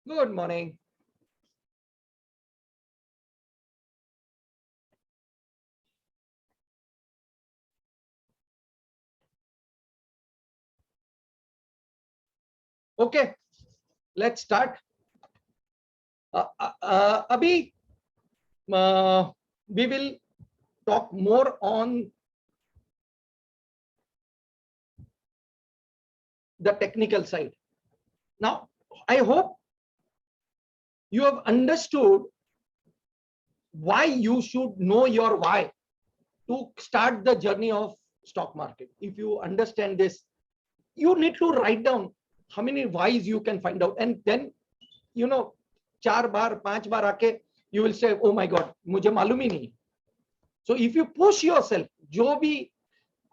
Good morning. Okay, let's start. Abhi, we will talk more on the technical side. Now, I hope you have understood why you should know your why to start the journey of stock market. If you understand this, you need to write down how many whys you can find out, and then you know 4 बार 5 बार आके you will say, oh my god, मुझे मालूम ही नहीं. So if you push yourself, जो भी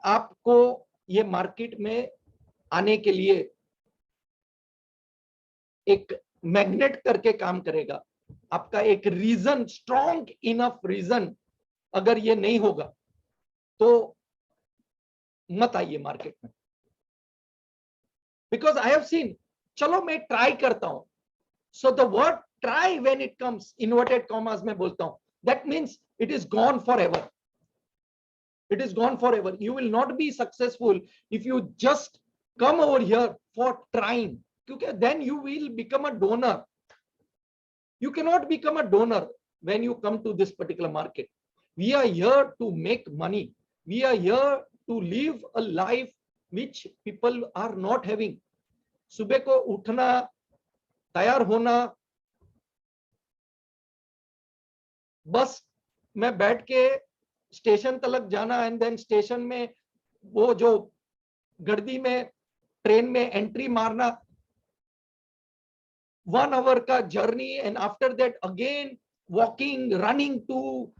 आपको ये market में आने के लिए एक मैग्नेट करके काम करेगा, आपका एक रीजन, स्ट्रॉन्ग इनफ रीजन अगर ये नहीं होगा तो मत आइए मार्केट में. बिकॉज आई हैव सीन, चलो मैं ट्राई करता हूं. So the word try when it comes inverted commas में बोलता हूं, that means it is gone for ever. It is gone forever. You will not be successful if you just come over here for trying. Because then you will become a donor. You cannot become a donor when you come to this particular market. We are here to make money. We are here to live a life which people are not having. सुबह को उठना, तैयार होना, बस मैं बैठ के station तक जाना, एंड देन स्टेशन में वो जो गर्दी में ट्रेन में एंट्री मारना, 1 hour का journey, and after that again walking, running to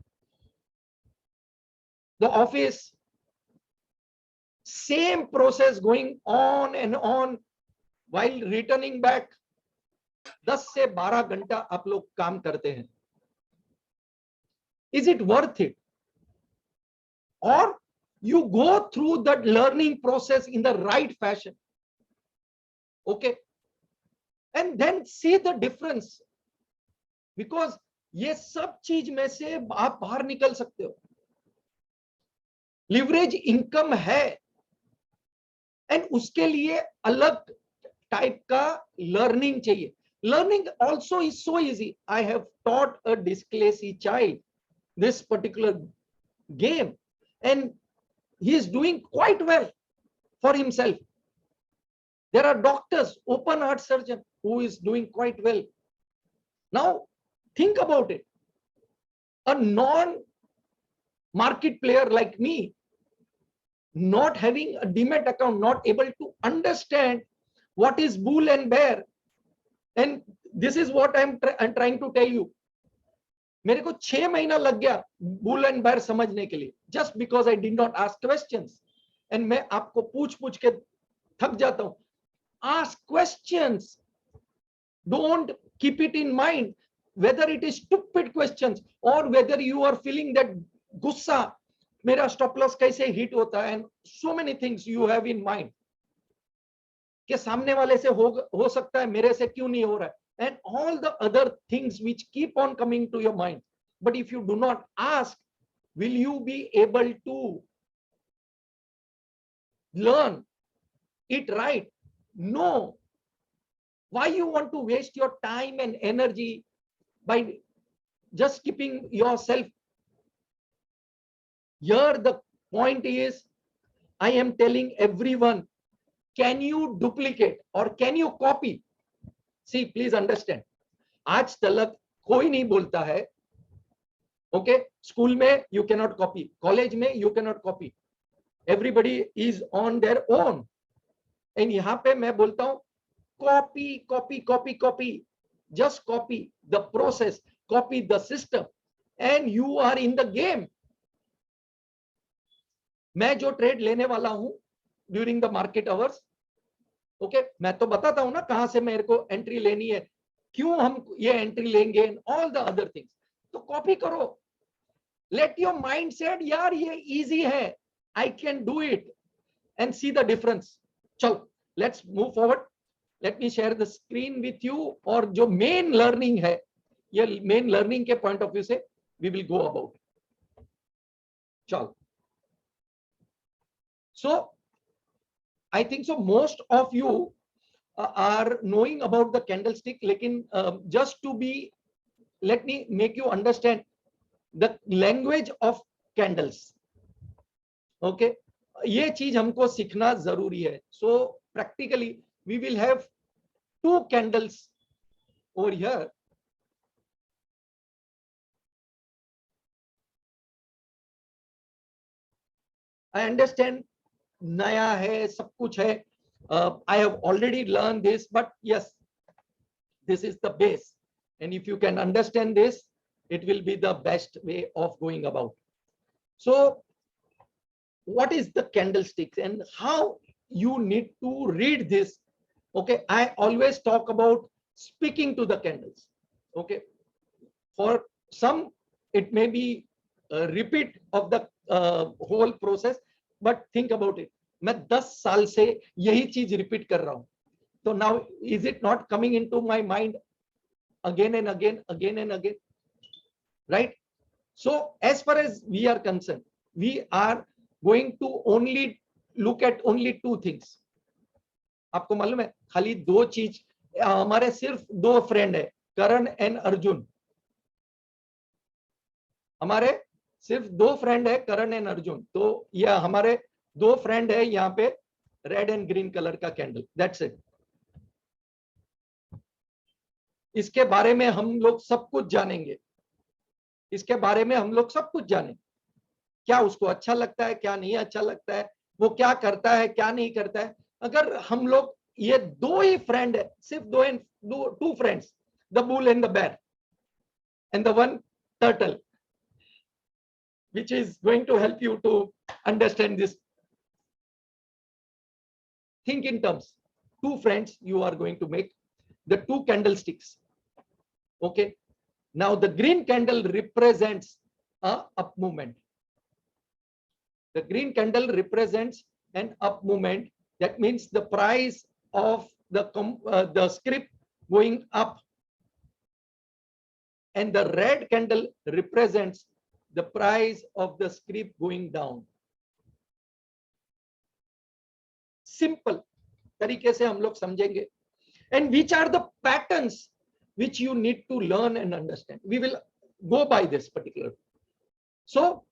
the office. Same process going on and on while returning back. 10 से 12 घंटा आप लोग काम करते हैं. Is it worth it? Or you go through that learning process in the right fashion, okay, and then see the difference. Because ये सब चीज में से आप बाहर निकल सकते हो. लिवरेज इनकम है, एंड उसके लिए अलग टाइप का लर्निंग चाहिए. Learning also is so easy. I have taught a dyslexic child this particular game, and he is doing quite well for himself. There are doctors, open heart surgeon, who is doing quite well. Now think about it. A non market player like me, not having a demat account, not able to understand what is bull and bear, and this is what I'm trying to tell you. मेरे को 6 महीना लग गया bull and bear समझने के लिए, just because I did not ask questions. And मैं आपको पूछ पूछ के थक जाता हूं. Ask questions, don't keep it in mind whether it is stupid questions or whether you are feeling that गुस्सा, मेरा स्टॉप लॉस कैसे हिट होता है, and so many things you have in mind कि सामने वाले से हो सकता है, मेरे से क्यों नहीं हो रहा है, and all the other things which keep on coming to your mind. But if you do not ask, will you be able to learn it right? No. Why you want to waste your time and energy by just keeping yourself here? The point is, I am telling everyone, can you duplicate or can you copy? See, please understand, आज तक कोई नहीं बोलता है, okay, school में you can not copy, college में you can not copy, everybody is on their own. And यहाँ पे मैं बोलता हूं, copy copy copy copy, just copy the process, copy the system, and you are in the game. मैं जो trade लेने वाला हूं during the market hours, okay, मैं तो बताता हूं ना कहां से मेरे को एंट्री लेनी है, क्यों हम ये एंट्री लेंगे, and all the other things. तो कॉपी करो. लेट योर माइंड सेट, यार ये इजी है, I can do it, and see the difference. चलो, let's move forward. Let me share the screen with you, और जो मेन लर्निंग है, ये मेन लर्निंग के पॉइंट ऑफ व्यू से वी विल गो अबाउट. चलो, so I think so most of you are knowing about the candlestick, lekin just to be, let me make you understand the language of candles. Okay, ये चीज हमको सीखना जरूरी है. So practically we will have two candles over here. I understand नया है, सब कुछ है. I have already learned this, but yes, this is the base, and if you can understand this, it will be the best way of going about. So what is the candlesticks and how you need to read this? Okay, I always talk about speaking to the candles. Okay, for some it may be a repeat of the whole process, but think about it. मैं 10 साल से यही चीज repeat कर रहा हूं, तो now is it not coming into my mind again and again, again and again, right? So as far as we are concerned, we are going to only look at only two things. आपको मालूम है, खाली दो चीज. हमारे सिर्फ दो friend है, करण एंड अर्जुन. हमारे सिर्फ दो फ्रेंड है, करण एंड अर्जुन. तो यह हमारे दो फ्रेंड है यहाँ पे, रेड एंड ग्रीन कलर का कैंडल, दैट्स इट. इसके बारे में हम लोग सब कुछ जानेंगे. इसके बारे में हम लोग सब कुछ जानेंगे. क्या उसको अच्छा लगता है, क्या नहीं अच्छा लगता है, वो क्या करता है, क्या नहीं करता है. अगर हम लोग ये दो ही फ्रेंड है, सिर्फ two friends, the bull and the bear and the one turtle, which is going to help you to understand this. Think in terms, two friends you are going to make, the two candlesticks. Okay, now the green candle represents a up movement. The green candle represents an up movement. That means the price of the script going up, and the red candle represents the price of the script going down. Simple तरीके से हम लोग समझेंगे. And which are the patterns which you need to learn and understand? We will go by this particular. So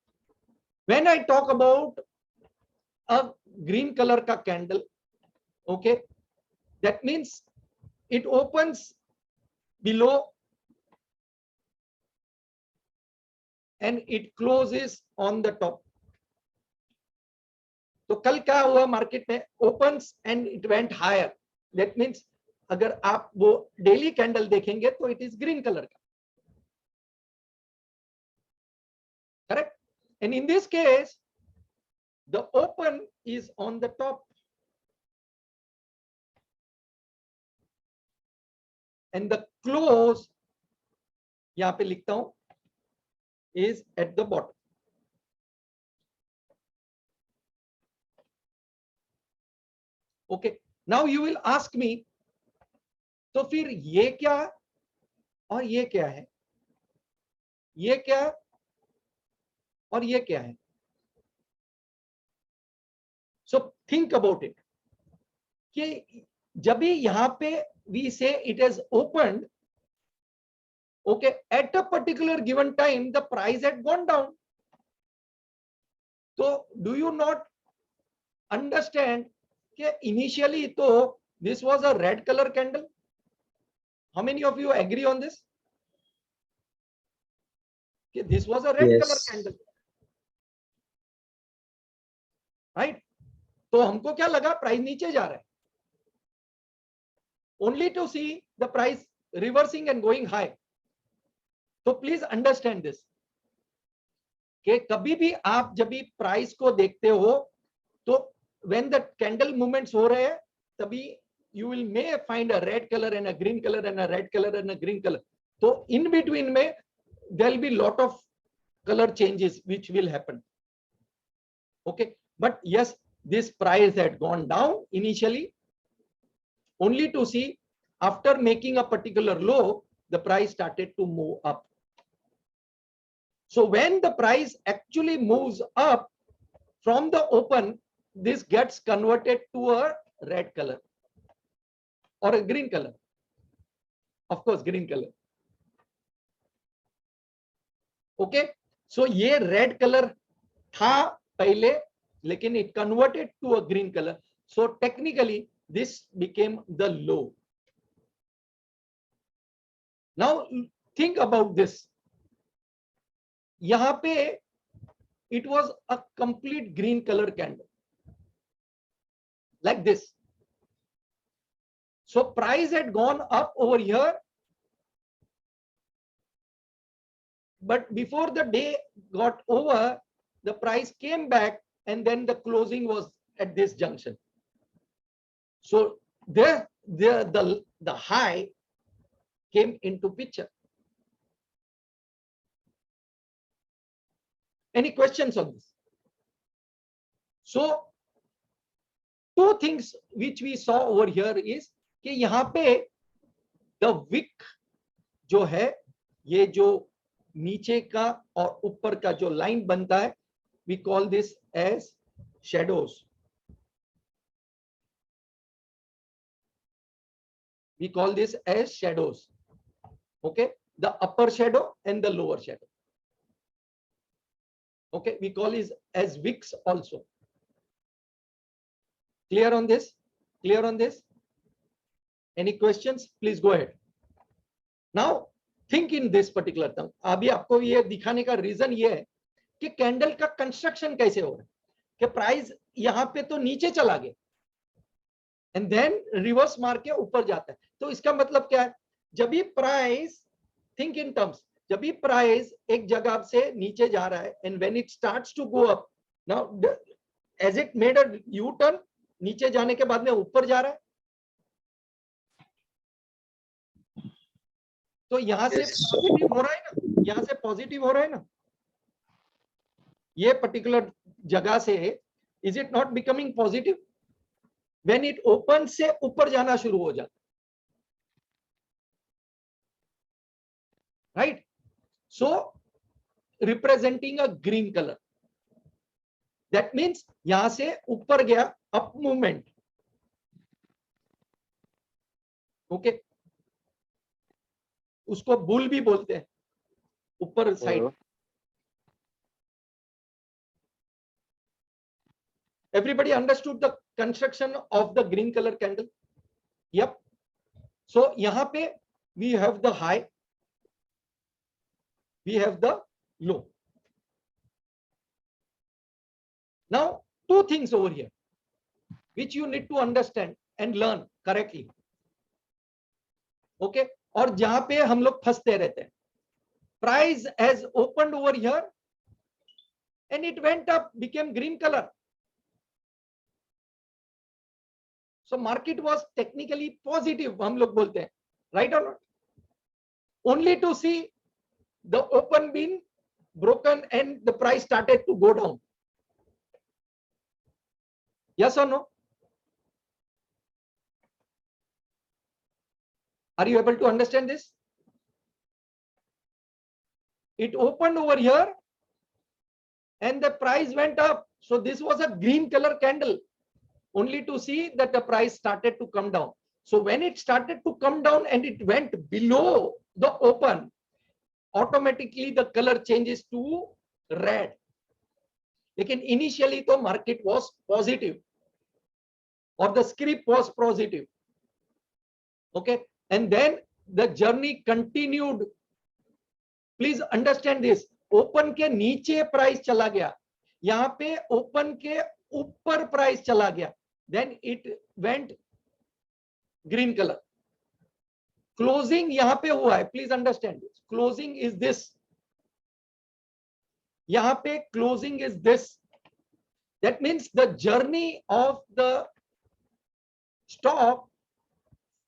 when I talk about a green color ka candle, okay, that means it opens below and it closes on the top. तो कल क्या हुआ market में, opens and it went higher. That means अगर आप वो daily candle देखेंगे तो it is green color का, correct? And in this case the open is on the top and the close, यहाँ पे लिखता हूं, is at the bottom. Okay, now you will ask me, तो फिर ये क्या और ये क्या है, ये क्या और ये क्या है? So think about it, कि जब भी यहाँ पे we say it has opened, okay, at a particular given time the price had gone down. So do you not understand कि initially तो this was a red color candle? How many of you agree on this? कि this was a red color candle, right? तो हमको क्या लगा, price नीचे जा रहा है, only to see the price reversing and going high. तो प्लीज अंडरस्टैंड दिस कि कभी भी आप जब भी प्राइस को देखते हो तो व्हेन द कैंडल मूवमेंट्स हो रहे हैं तभी you will may find a red colour and a green colour and a red colour and a green colour. तो इन बिटवीन में there will be lot of colour changes which will happen. Okay, but yes, this price had gone down initially, only to see after making a particular low, the price started to move up. So when the price actually moves up from the open, this gets converted to a red color or a green color. Of course, green color. Okay, so ये red color था पहले, लेकिन it converted to a green color. So technically this became the low. Now think about this. यहाँ पे it was a complete green color candle like this. So price had gone up over here, but before the day got over, the price came back and then the closing was at this junction. So there the high came into picture. Any questions on this? So two things which we saw over here is कि यहाँ पे the wick जो है, ये जो नीचे का और ऊपर का जो लाइन बनता है, we call this as shadows. We call this as shadows. Okay, the upper shadow and the lower shadow. Okay, we call it as wicks also. Clear on this? Clear on this? Any questions? Please go ahead. Now think in this particular term. अभी आपको ये दिखाने का reason ये है कि candle का construction कैसे हो रहा है, कि प्राइस यहाँ पे तो नीचे चला गया एंड देन रिवर्स मार के ऊपर जाता है. तो इसका मतलब क्या है, जब भी प्राइस, थिंक इन टर्म्स, जब भी प्राइस एक जगह से नीचे जा रहा है and when it starts to go up, now as it made a U turn, नीचे जाने के बाद में ऊपर जा रहा है, तो यहां से पॉजिटिव हो रहा है ना, यहां से पॉजिटिव हो रहा है ना, ये पर्टिकुलर जगह से is it not becoming positive when it open से ऊपर जाना शुरू हो जाता, right? So representing a green colour, that means यहां से ऊपर गया, अप मूवमेंट. ओके, उसको बुल भी बोलते हैं, ऊपर side. Everybody understood the construction of the green color candle? Yep. So यहाँ पे we have the high, we have the low. Now two things over here which you need to understand and learn correctly. Okay, और जहां पे हम लोग फंसते रहते हैं, price has opened over here and it went up, became green color. So market was technically positive, हम लोग बोलते हैं, right or not? Only to see the open being broken and the price started to go down. Yes or no? Are you able to understand this? It opened over here and the price went up. So this was a green color candle, only to see that the price started to come down. So when it started to come down and it went below the open, automatically the color changes to red. Lekin initially the market was positive or the script was positive. Okay, and then the journey continued. Please understand this. Open के नीचे price चला गया, यहाँ पे open के ऊपर price चला गया, then it went green color. Closing यहाँ पे हुआ है, please understand this. Closing is this. यहाँ पे closing is this. That means the journey of the stock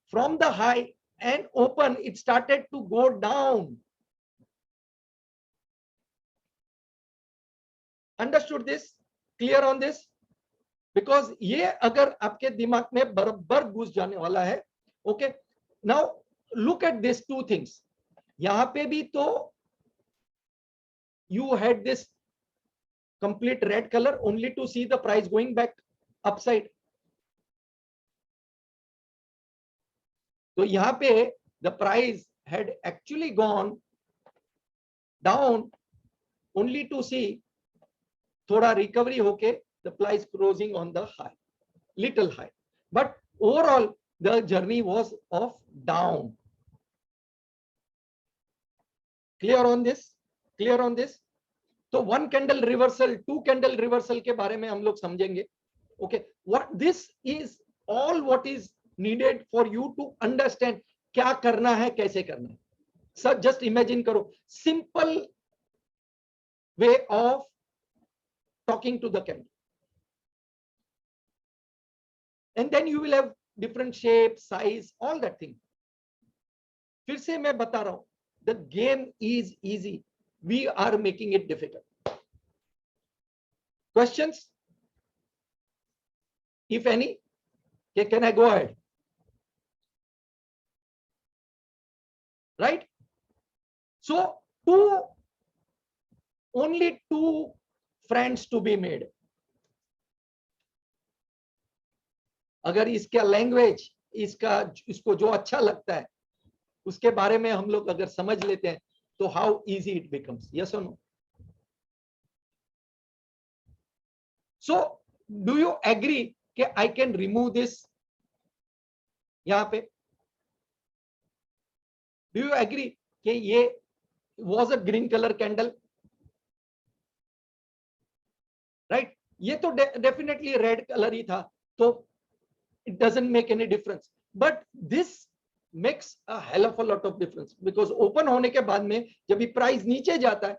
from the high and open, it started to go down. Understood this? Clear on this? Because ये अगर आपके दिमाग में बराबर घुस जाने वाला है. Okay, now look at this two things. यहां पे भी तो you had this complete red color only to see the price going back upside. तो यहां पे the price had actually gone down only to see थोड़ा recovery होके the price closing on the high, little high, but overall the journey was of down. Clear on this? Clear on this? तो one candle reversal, two candle reversal के बारे में हम लोग समझेंगे. Okay, what this is all what is needed for you to understand क्या करना है, कैसे करना है. सर जस्ट इमेजिन करो, simple way of talking to the candle, and then you will have different shape, size, all that thing. फिर से मैं बता रहा हूं, the game is easy, we are making it difficult. Questions, if any? Okay, can I go ahead? Right, so only two friends to be made. अगर इसका language, इसको जो अच्छा लगता है उसके बारे में हम लोग अगर समझ लेते हैं तो how easy it becomes. Yes or no? So do you agree कि I can remove this यहाँ पे? Do you agree कि ये was a green color candle, right? ये तो definitely red color ही था, तो it doesn't make any difference. But this makes a hell of a lot of difference because open होने के बाद में जब ये प्राइस नीचे जाता है,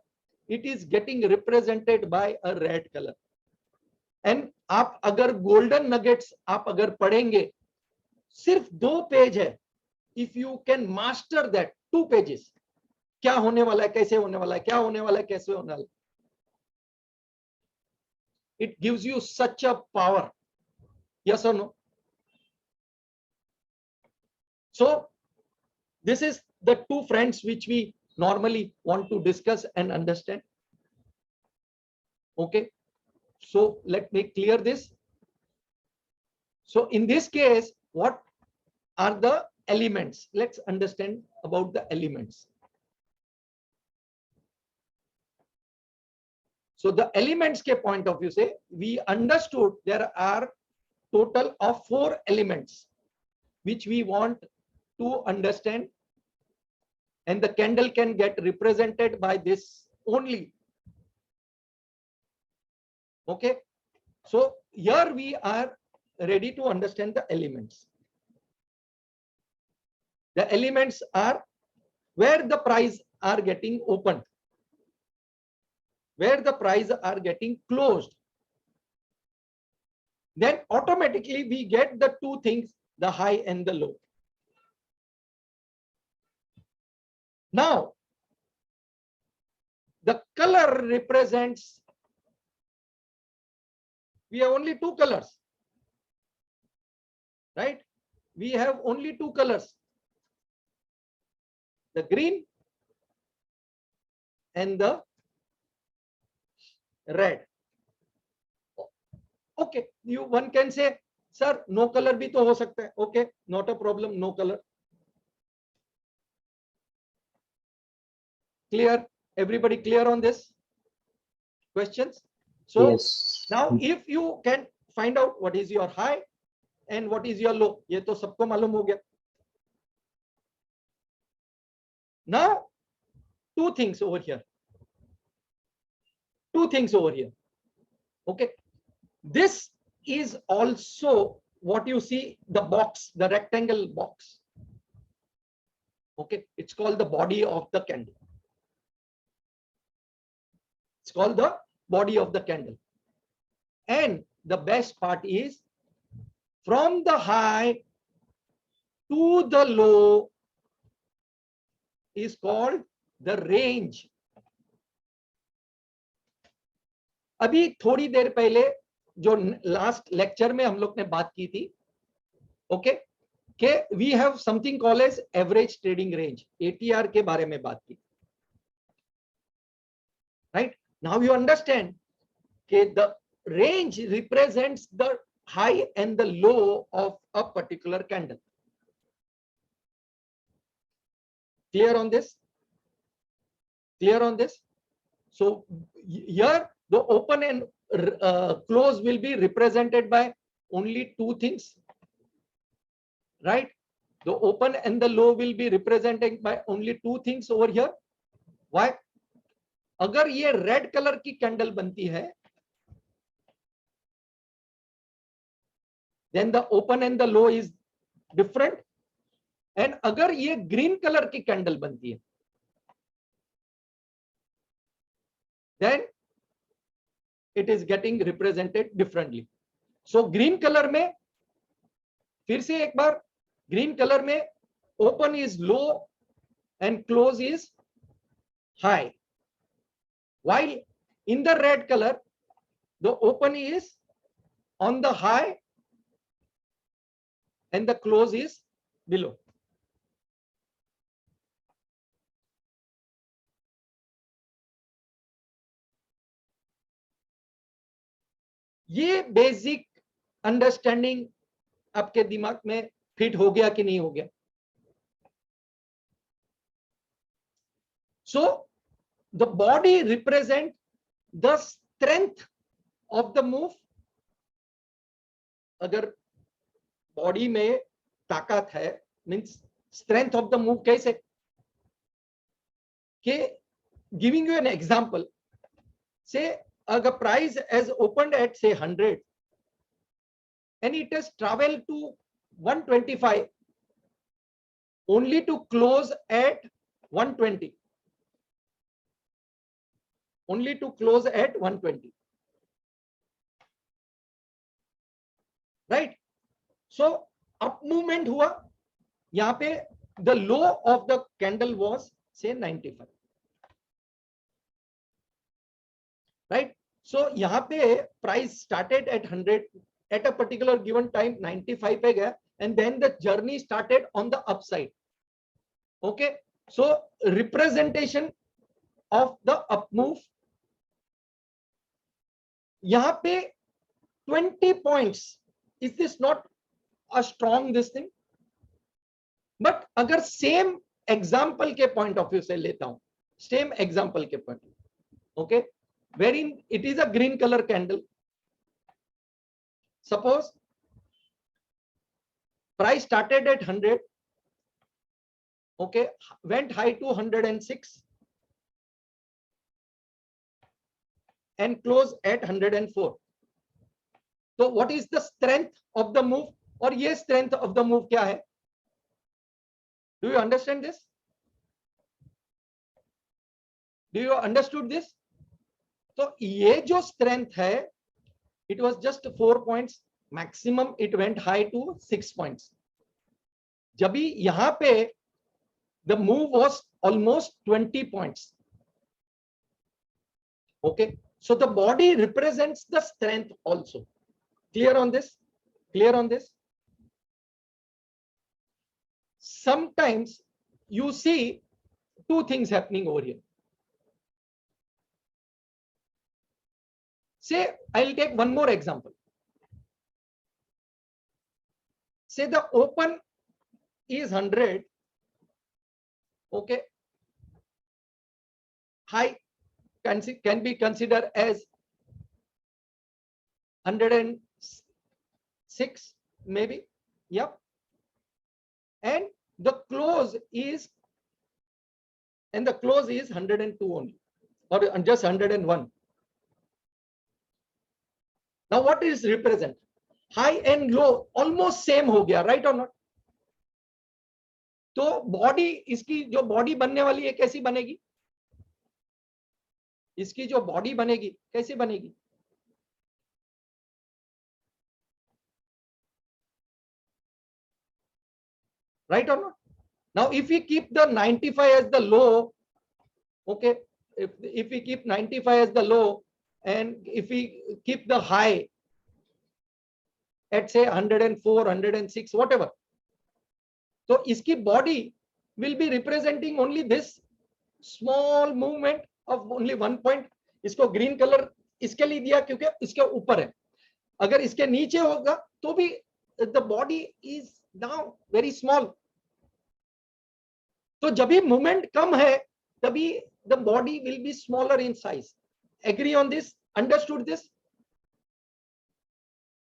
it is getting represented by a red color. And आप अगर गोल्डन नगेट्स आप अगर पढ़ेंगे, सिर्फ 2 पेज है. If you can master that 2 pages, क्या होने वाला है, कैसे होने वाला है, क्या होने वाला है, कैसे होने वाला है, it gives you such a power. Yes or no? So this is the 2 friends which we normally want to discuss and understand. Okay, so let me clear this. So in this case, what are the elements? Let's understand about the elements. So the elements के point of view से we understood there are total of 4 elements which we want to understand, and the candle can get represented by this only. Okay, so here we are ready to understand the elements. The elements are where the price are getting opened, where the price are getting closed. Then automatically we get the 2 things, the high and the low. Now the color represents, we have only 2 colors, right? We have only 2 colors, the green and the red. Okay, one can say, sir, no color भी तो हो सकता है. Okay, not a problem, no color. Clear? Everybody clear on this? Questions? So yes. Now if you can find out what is your high and what is your low, ये तो सबको मालूम हो गया. Now 2 things over here. 2 things over here. Okay, this is also what you see, the box, the rectangle box. Okay, it's called the body of the candle. It's called the body of the candle. And the best part is, from the high to the low is called the range. अभी थोड़ी देर पहले जो last lecture में हम लोग ने बात की थी, ओके, के we have something called as average trading range, ATR के बारे में बात की, राइट? नाउ यू अंडरस्टैंड के the range represents the high and the low of a particular candle. Clear on this? Clear on this? So here the open and close will be represented by only two things, right? The open and the low will be represented by only two things over here. Why? अगर ये red colour की candle बनती है, then the open and the low is different. And अगर ये green colour की candle बनती है, then it is getting represented differently. So green color में, फिर से एक बार, green color में open is low and close is high, while in the red color the open is on the high and the close is below. ये basic understanding आपके दिमाग में fit हो गया कि नहीं हो गया? So the body represent the strength of the move. अगर बॉडी में ताकत है, means strength of the move कैसे? के गिविंग यू एन एग्जांपल, से अगर price has opened at say 100 and it has traveled to 125 only to close at 120, only to close at 120, right? So up movement हुआ, यहाँ पे the low of the candle was say 95, right? So यहाँ पे price started at 100 at a particular given time, 95 पे गया, and then the journey started on the upside. Okay, so representation of the up move, यहाँ पे 20 points. Is this not a strong this thing? But अगर same example के point of view से लेता हूं, same example के point, okay, wherein it is a green color candle. Suppose price started at 100, okay, went high to 106 and closed at 104. So what is the strength of the move? और ये strength of the move क्या है? Do you understand this? Do you understood this? तो ये जो strength है, it was just 4 points, maximum it went high to 6 points. जब भी यहाँ पे the move was almost 20 points. Okay, so the body represents the strength also. Clear on this? Clear on this? Sometimes you see two things happening over here. Say, I'll take one more example. Say the open is 100, okay, high can be considered as 106 maybe, yep, and the close is 102 only, or just 101. Now what is represent? High and low almost same हो गया, right or not? तो body, इसकी जो body बनने वाली है कैसी बनेगी? इसकी जो बॉडी बनेगी कैसे बनेगी? Right or not? Now if we keep the 95 as the low, okay, if we keep 95 as the low and if we keep the high at say 104, 106, whatever. So iski body will be representing only this small movement of only 1 point. इसको green color इसके लिए दिया क्योंकि इसके ऊपर है. अगर इसके नीचे होगा तो भी the body is now very small. तो जब भी movement कम है तभी the body will be smaller in size. Agree on this? Understood this?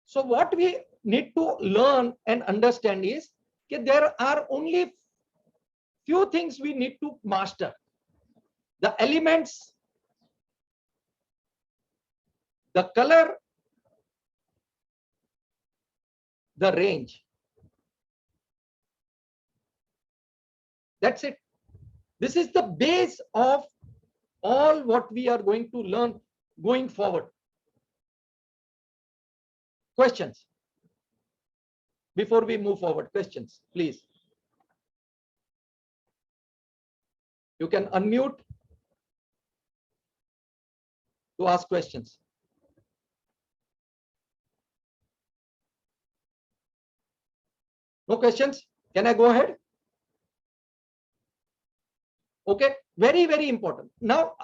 So what we need to learn and understand is that there are only few things we need to master. The elements, the color, the range. That's it. This is the base of all what we are going to learn going forward. Questions? Before we move forward, questions, please. You can unmute to ask questions. No questions? Can I go ahead? Okay, very important. Now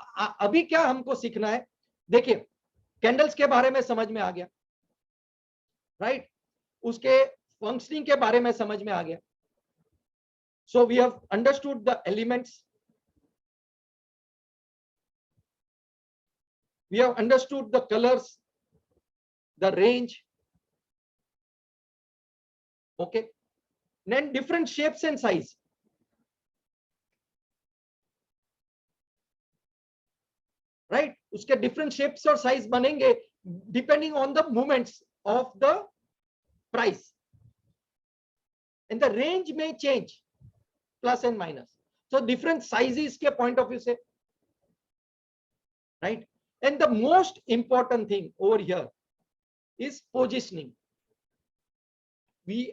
अभी क्या हमको सीखना है? देखिए, candles के बारे में समझ में आ गया, राइट? उसके फंक्शनिंग के बारे में समझ में आ गया. So we have understood the elements. We have understood the colors, the range. Okay. Then different shapes and size. Right? उसके different shapes और size बनेंगे depending on the movements of the price. And the range may change, plus and minus. So different sizes के point of view से. Right? And the most important thing over here is positioning.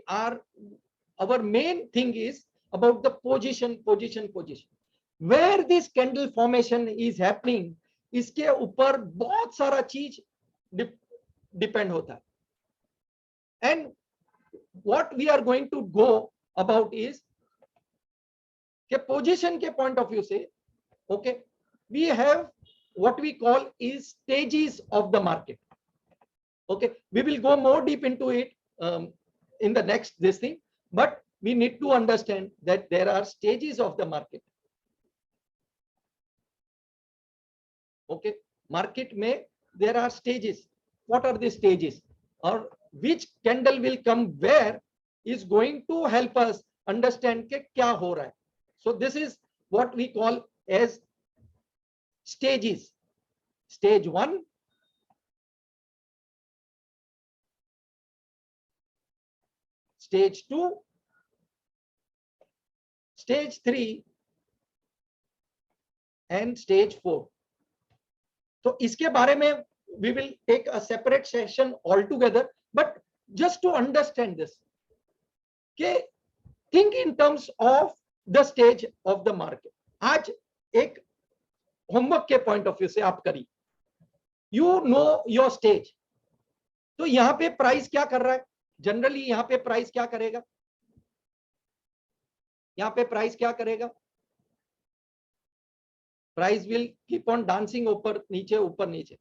Our main thing is about the position. Where this candle formation is happening, इसके ऊपर बहुत सारा चीज depend होता है. And what we are going to go about is के position के point of view से, okay, we have what we call is stages of the market. Okay, we will go more deep into it in the next this thing, but we need to understand that there are stages of the market. Okay, market में there are stages. What are the stages, or which candle will come where is going to help us understand के क्या हो रहा है. So this is what we call as stages. Stage 1, stage 2, stage 3 and stage 4. So इसके बारे में we will take a separate session altogether, but just to understand this, okay, think in terms of the stage of the market. आज एक homework के point of view से आप करिए. You know your stage. तो यहाँ पे प्राइस क्या कर रहा है? जनरली यहाँ पे प्राइस क्या करेगा? यहाँ पे प्राइस क्या करेगा? Price will keep on dancing ऊपर नीचे.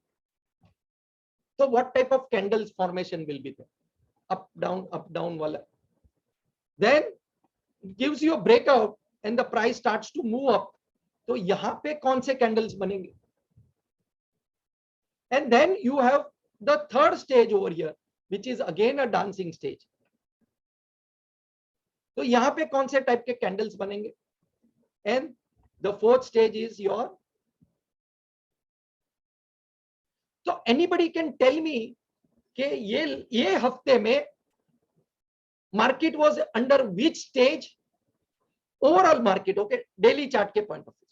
So what type of candles formation will be there? Up down वाला. Then it gives you a breakout and the price starts to move up. तो यहाँ पे कौन से candles बनेंगे? And then you have the third stage over here, which is again a dancing stage. तो यहाँ पे कौन से type के candles बनेंगे? And the fourth stage is your. So anybody can tell me कि ये हफ्ते में market was under which stage? Overall market, okay, daily chart के point of view.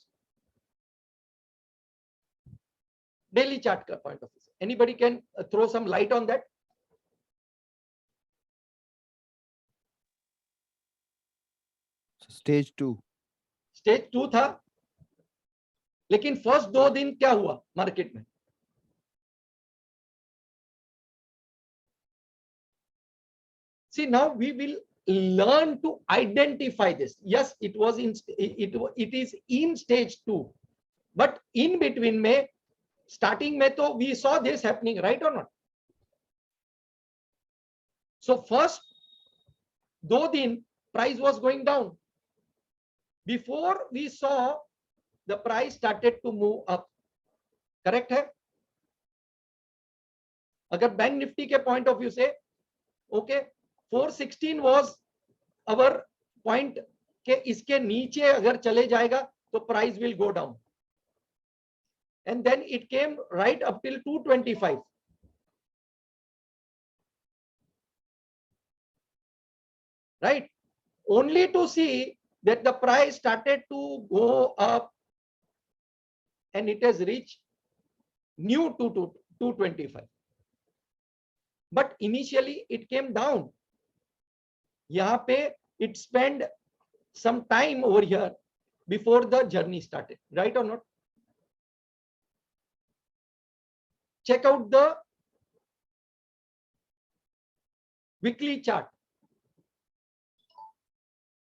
Daily chart का point of view. Anybody can throw some light on that? Stage 2. Stage 2 था, लेकिन first 2 दिन क्या हुआ मार्केट में? See, now we will learn to identify this. Yes, it is in stage 2, but in between में starting में तो we saw this happening, right or not? So first 2 दिन price was going down. Before we saw the price started to move up. Correct है? अगर bank Nifty के point of view से okay 416 was our point के इसके नीचे अगर चले जाएगा तो price will go down, and then it came right up till 225. Right? Only to see that the price started to go up and it has reached new 225. But initially it came down. यहाँ पे it spent some time over here before the journey started. Right or not? Check out the weekly chart.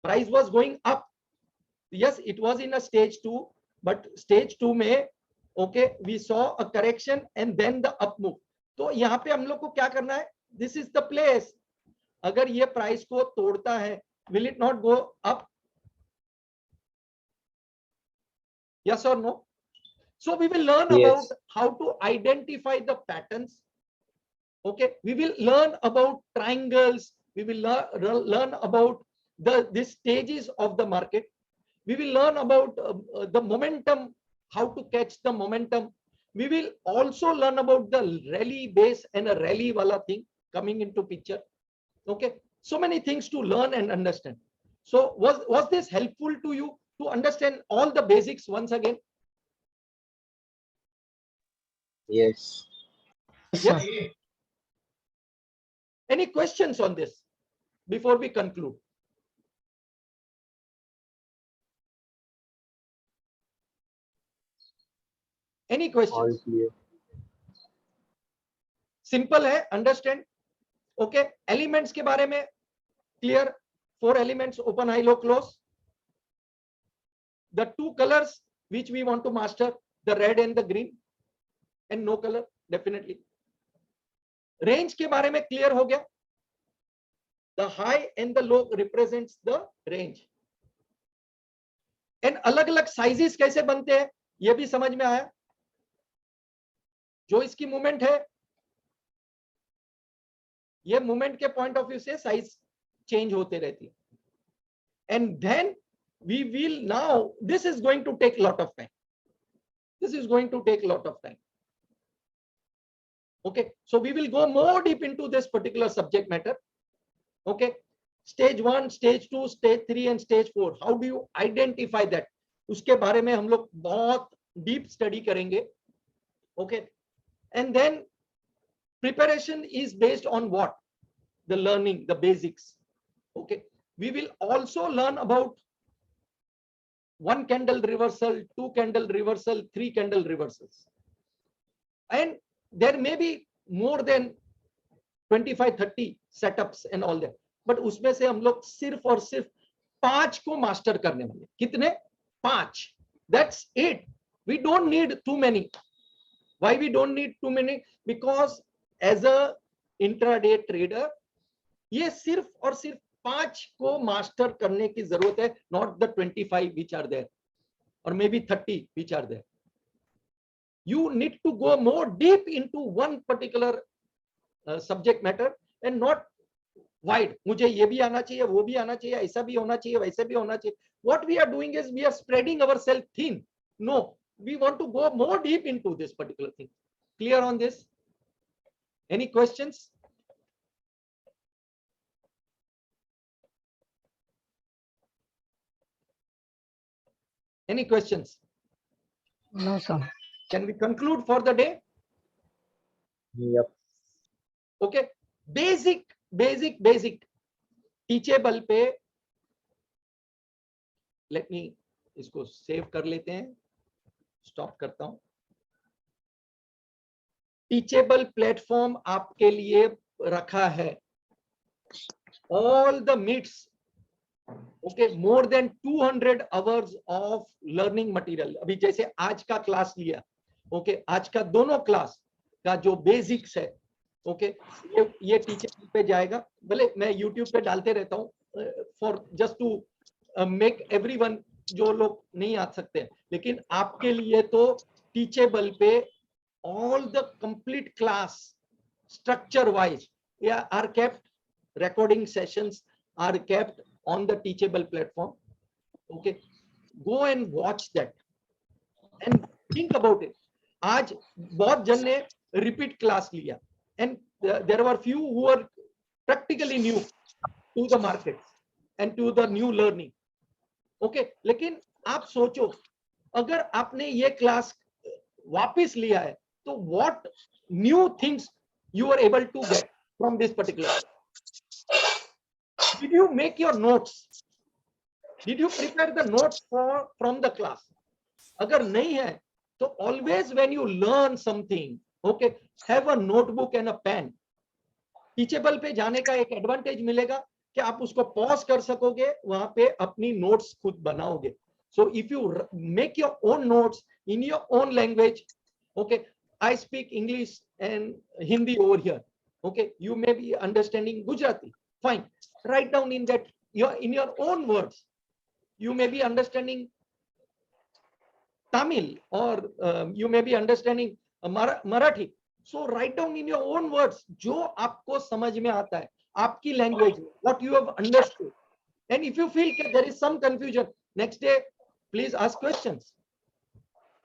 Price was going up. Yes, it was in a stage 2, but stage 2 में okay we saw a correction and then the up move. तो यहाँ पे हम लोग को क्या करना है? This is the place. अगर ये प्राइस को तोड़ता है, will it not go up? Yes or no? So we will learn about how to identify the patterns. Okay, we will learn about triangles. We will learn about the stages of the market. We will learn about the momentum, how to catch the momentum. We will also learn about the rally base and a rally wala thing coming into picture. Okay, so many things to learn and understand. So was this helpful to you to understand all the basics once again? Yes. Yes. Any questions on this before we conclude? Any questions? All clear. Simple है, understand. Okay, elements के बारे में clear. 4 elements: open, high, low, close. The 2 colors which we want to master, the red and the green, and no color definitely. Range के बारे में clear हो गया. The high and the low represents the range. And अलग अलग sizes कैसे बनते हैं ये भी समझ में आया. जो इसकी मूवमेंट है, ये मूवमेंट के पॉइंट ऑफ व्यू से साइज चेंज होते रहती है. And then we will now, this is going to take lot of time. This is going to take a lot of time. Okay, so we will go more deep into this particular subject matter. Okay, stage 1, stage 2, stage 3 and stage 4. How do you identify that? उसके बारे में हम लोग बहुत deep study करेंगे. Okay, and then preparation is based on what? The learning, the basics. Okay, we will also learn about 1 candle reversal, 2 candle reversal, 3 candle reversals, and there may be more than 25-30 setups and all that, but उसमें से हम लोग सिर्फ और सिर्फ 5 को master करने वाले. कितने? 5. That's it. We don't need too many. Why we don't need too many? Because as a intraday trader, ये सिर्फ और सिर्फ 5 को मास्टर करने की जरूरत है, not the 25 which are there, or maybe 30 which are there. You need to go more deep into one particular subject matter and not wide. मुझे ये भी आना चाहिए, वो भी आना चाहिए, ऐसा भी होना चाहिए, वैसे भी होना चाहिए. What we are doing is we are spreading ourselves thin. No, we want to go more deep into this particular thing. Clear on this? Any questions? Any questions? No, sir. Can we conclude for the day? Yep. Okay, basic teachable पे let me इसको save कर लेते हैं, stop करता हूं. Teachable platform आपके लिए रखा है. all the meets, okay, more than 200 hours of learning material. अभी जैसे आज का क्लास लिया, okay, आज का दोनों क्लास का जो बेसिक्स है, okay, ये टीचर पे जाएगा, भले मैं यूट्यूब पे डालते रहता हूँ for just to make everyone, जो लोग नहीं आ सकते, लेकिन आपके लिए तो टीचेबल पे all the complete class structure wise, yeah, are kept, recording sessions are kept on the teachable platform. Okay, go and watch that and think about it. आज बहुत जन ने repeat class लिया, and there were few who were practically new to the market and to the new learning. Okay, लेकिन आप सोचो अगर आपने ये क्लास वापस लिया है, तो what new things you are able to get from this particular class? Did you make your notes? Did you prepare the notes from the class? अगर नहीं है, तो always when you learn something, okay, have a notebook and a pen. Teachable पे जाने का एक advantage मिलेगा कि आप उसको पॉज कर सकोगे, वहां पे अपनी नोट्स खुद बनाओगे. So if you make your own notes in your own language, okay, I speak English and Hindi over here, okay, you may be understanding Gujarati, fine, write down in that in your own words. You may be understanding Tamil, or you may be understanding Marathi. So write down in your own words जो आपको समझ में आता है, आपकी language, what you have understood. And if you feel that there is some confusion, next day please ask questions.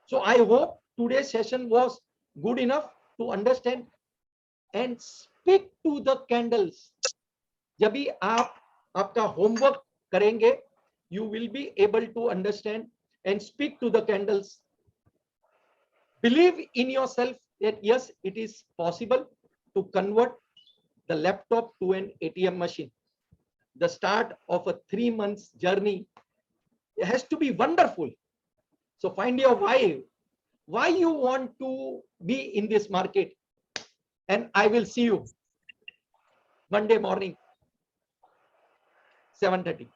So I hope today's session was good enough to understand and speak to the candles. जब भी आप आपका homework करेंगे, you will be able to understand and speak to the candles. Believe in yourself that yes, it is possible to convert the laptop to an ATM machine. The start of a 3 months journey, it has to be wonderful. So find your why you want to be in this market, and I will see you Monday morning 7:30.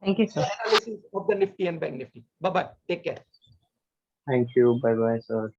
Thank you, sir. Analysis of the Nifty and Bank Nifty. Bye bye. Take care. Thank you. Bye bye, sir.